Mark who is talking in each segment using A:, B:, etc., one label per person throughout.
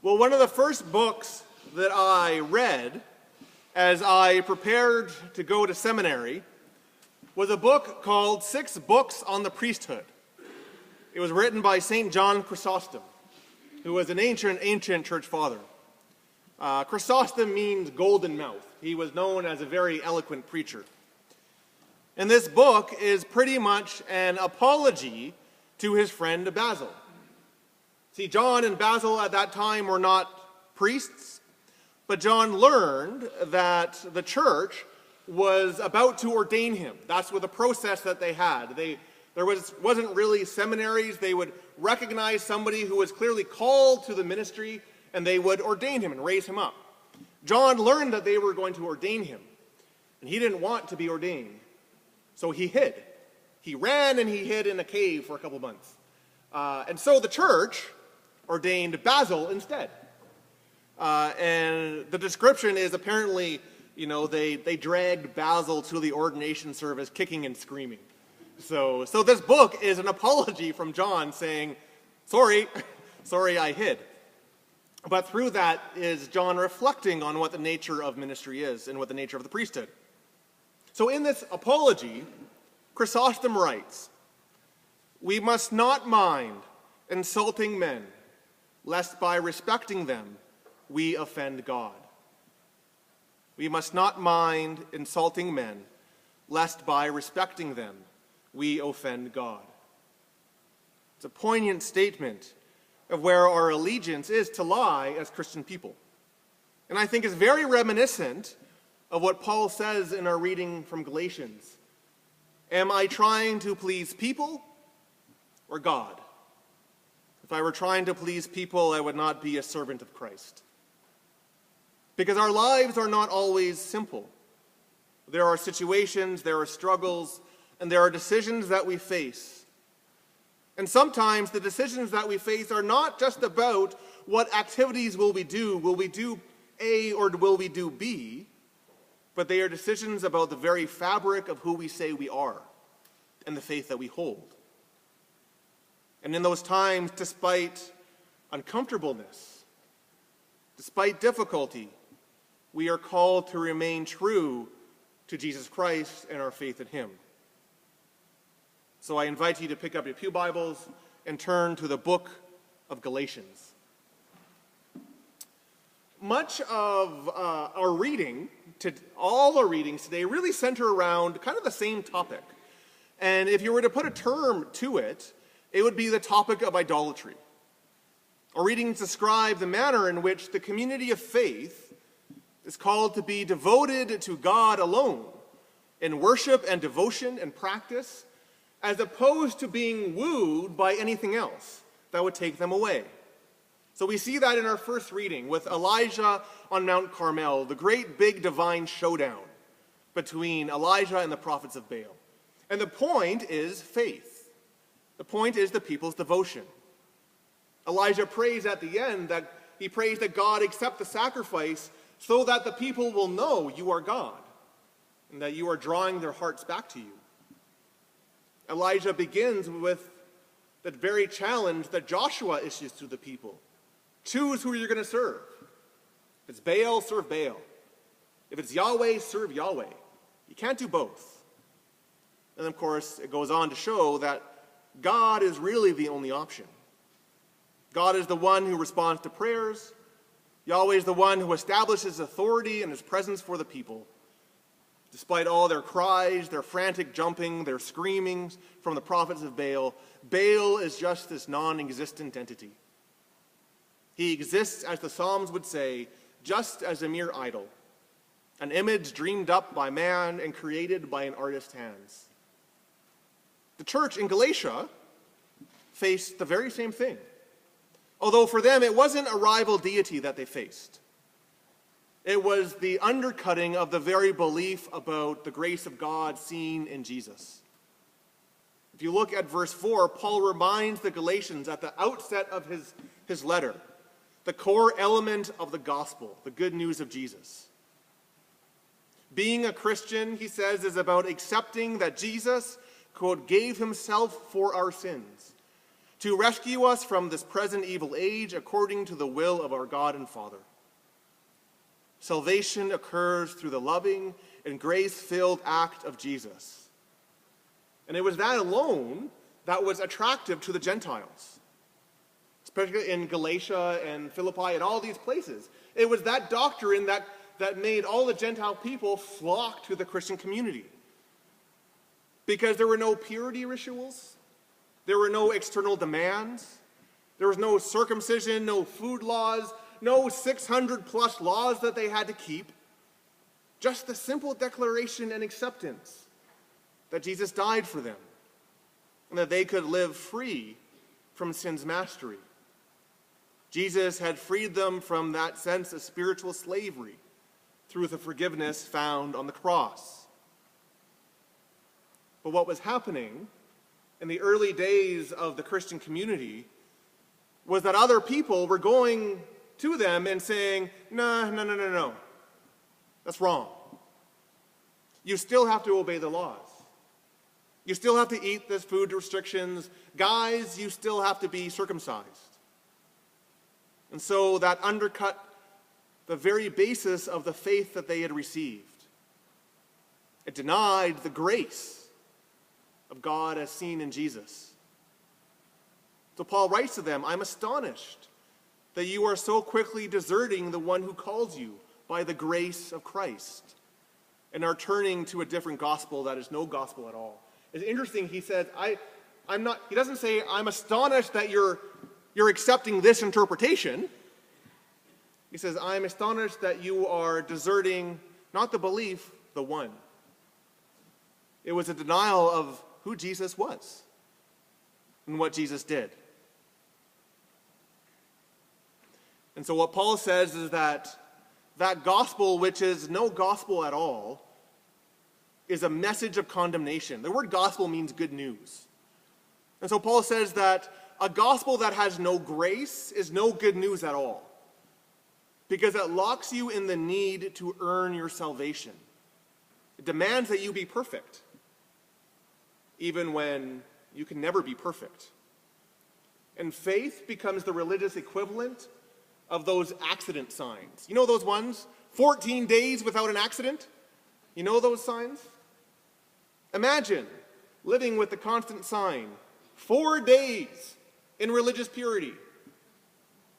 A: Well, one of the first books that I read as I prepared to go to seminary was a book called 6 Books on the Priesthood. It was written by St. John Chrysostom, who was an ancient church father. Chrysostom means golden mouth. He was known as a very eloquent preacher. And this book is pretty much an apology to his friend Basil. See, John and Basil at that time were not priests, but John learned that the church was about to ordain him. That's what the process that they had. There wasn't really seminaries. They would recognize somebody who was clearly called to the ministry, and they would ordain him and raise him up. John learned that they were going to ordain him, and he didn't want to be ordained. So he hid. He ran and he hid in a cave for a couple months. And so the church ordained Basil instead. And the description is apparently, they dragged Basil to the ordination service kicking and screaming. So this book is an apology from John saying, sorry I hid. But through that is John reflecting on what the nature of ministry is and what the nature of the priesthood. So in this apology, Chrysostom writes, "We must not mind insulting men, lest by respecting them we offend God. We must not mind insulting men, lest by respecting them we offend God." It's a poignant statement of where our allegiance is to lie as Christian people. And I think it's very reminiscent of what Paul says in our reading from Galatians. Am I trying to please people or God? If I were trying to please people, I would not be a servant of Christ. Because our lives are not always simple. There are situations, there are struggles, and there are decisions that we face. And sometimes the decisions that we face are not just about what activities will we do. Will we do A or will we do B? But they are decisions about the very fabric of who we say we are and the faith that we hold. And in those times, despite uncomfortableness, despite difficulty, we are called to remain true to Jesus Christ and our faith in him. So I invite you to pick up your pew Bibles and turn to the book of Galatians. Much of our reading, all our readings today, really center around kind of the same topic. And if you were to put a term to it, it would be the topic of idolatry. Our readings describe the manner in which the community of faith is called to be devoted to God alone in worship and devotion and practice, as opposed to being wooed by anything else that would take them away. So we see that in our first reading with Elijah on Mount Carmel, the great big divine showdown between Elijah and the prophets of Baal. And the point is faith. The point is the people's devotion. Elijah prays at the end that he prays that God accept the sacrifice so that the people will know you are God and that you are drawing their hearts back to you. Elijah begins with the very challenge that Joshua issues to the people. Choose who you're going to serve. If it's Baal, serve Baal. If it's Yahweh, serve Yahweh. You can't do both. And of course, it goes on to show that God is really the only option. God is the one who responds to prayers. Yahweh is the one who establishes authority and his presence for the people. Despite all their cries, their frantic jumping, their screamings from the prophets of Baal, Baal is just this non-existent entity. He exists, as the Psalms would say, just as a mere idol, an image dreamed up by man and created by an artist's hands. The church in Galatia faced the very same thing, although for them it wasn't a rival deity that they faced. It was the undercutting of the very belief about the grace of God seen in Jesus. If you look at verse 4, Paul reminds the Galatians at the outset of his letter, the core element of the gospel, the good news of Jesus. Being a Christian, he says, is about accepting that Jesus, quote, gave himself for our sins, to rescue us from this present evil age according to the will of our God and Father. Salvation occurs through the loving and grace-filled act of Jesus. And it was that alone that was attractive to the Gentiles, especially in Galatia and Philippi and all these places. It was that doctrine that made all the Gentile people flock to the Christian community. Because there were no purity rituals, there were no external demands, there was no circumcision, no food laws, no 600 plus laws that they had to keep. Just the simple declaration and acceptance that Jesus died for them and that they could live free from sin's mastery. Jesus had freed them from that sense of spiritual slavery through the forgiveness found on the cross. But what was happening in the early days of the Christian community was that other people were going to them and saying, no, that's wrong. You still have to obey the laws. You still have to eat this food restrictions. Guys, you still have to be circumcised. And so that undercut the very basis of the faith that they had received. It denied the grace of God as seen in Jesus. So Paul writes to them, I'm astonished that you are so quickly deserting the one who calls you by the grace of Christ and are turning to a different gospel that is no gospel at all. It's interesting, he says, he doesn't say, I'm astonished that you're accepting this interpretation. He says, I'm astonished that you are deserting not the belief, the one. It was a denial of who Jesus was and what Jesus did. And so what Paul says is that gospel, which is no gospel at all, is a message of condemnation. The word gospel means good news. And so Paul says that a gospel that has no grace is no good news at all, because it locks you in the need to earn your salvation. It demands that you be perfect, even when you can never be perfect. And faith becomes the religious equivalent of those accident signs. You know those ones? 14 days without an accident? You know those signs? Imagine living with the constant sign, 4 days in religious purity,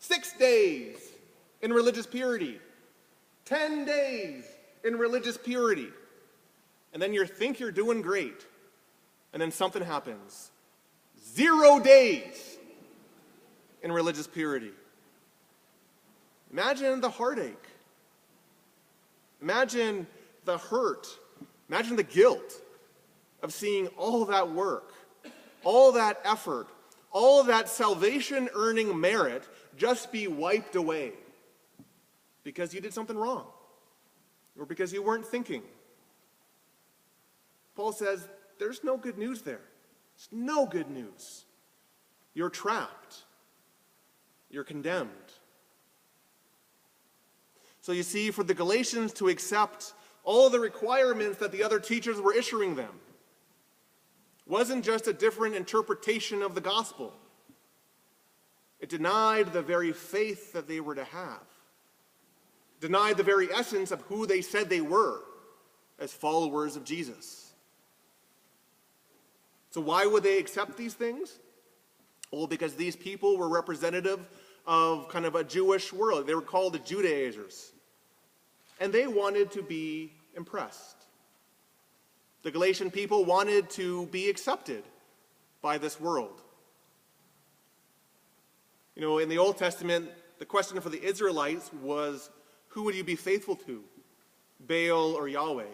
A: 6 days in religious purity, 10 days in religious purity. And then you think you're doing great, and then something happens. 0 days in religious purity. Imagine the heartache. Imagine the hurt. Imagine the guilt of seeing all that work, all that effort, all of that salvation-earning merit just be wiped away because you did something wrong or because you weren't thinking. Paul says, there's no good news there. There's no good news. You're trapped. You're condemned. So you see, for the Galatians to accept all the requirements that the other teachers were issuing them wasn't just a different interpretation of the gospel. It denied the very faith that they were to have. It denied the very essence of who they said they were as followers of Jesus. So why would they accept these things? Well, because these people were representative of kind of a Jewish world. They were called the Judaizers. And they wanted to be impressed. The Galatian people wanted to be accepted by this world. You know, in the Old Testament, the question for the Israelites was, who would you be faithful to, Baal or Yahweh?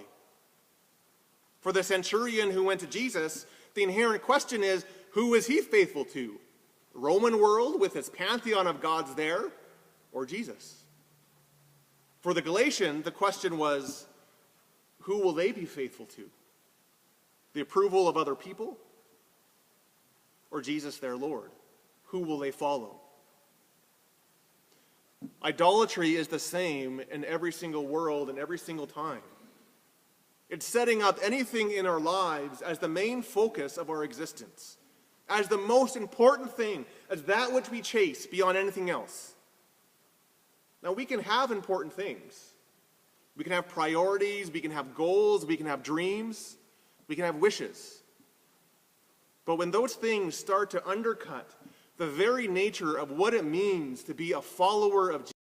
A: For the centurion who went to Jesus, the inherent question is, who is he faithful to? The Roman world with its pantheon of gods there, or Jesus? For the Galatian, the question was, who will they be faithful to? The approval of other people? Or Jesus their Lord? Who will they follow? Idolatry is the same in every single world and every single time. It's setting up anything in our lives as the main focus of our existence, as the most important thing, as that which we chase beyond anything else. Now, we can have important things. We can have priorities, we can have goals, we can have dreams, we can have wishes. But when those things start to undercut the very nature of what it means to be a follower of Jesus,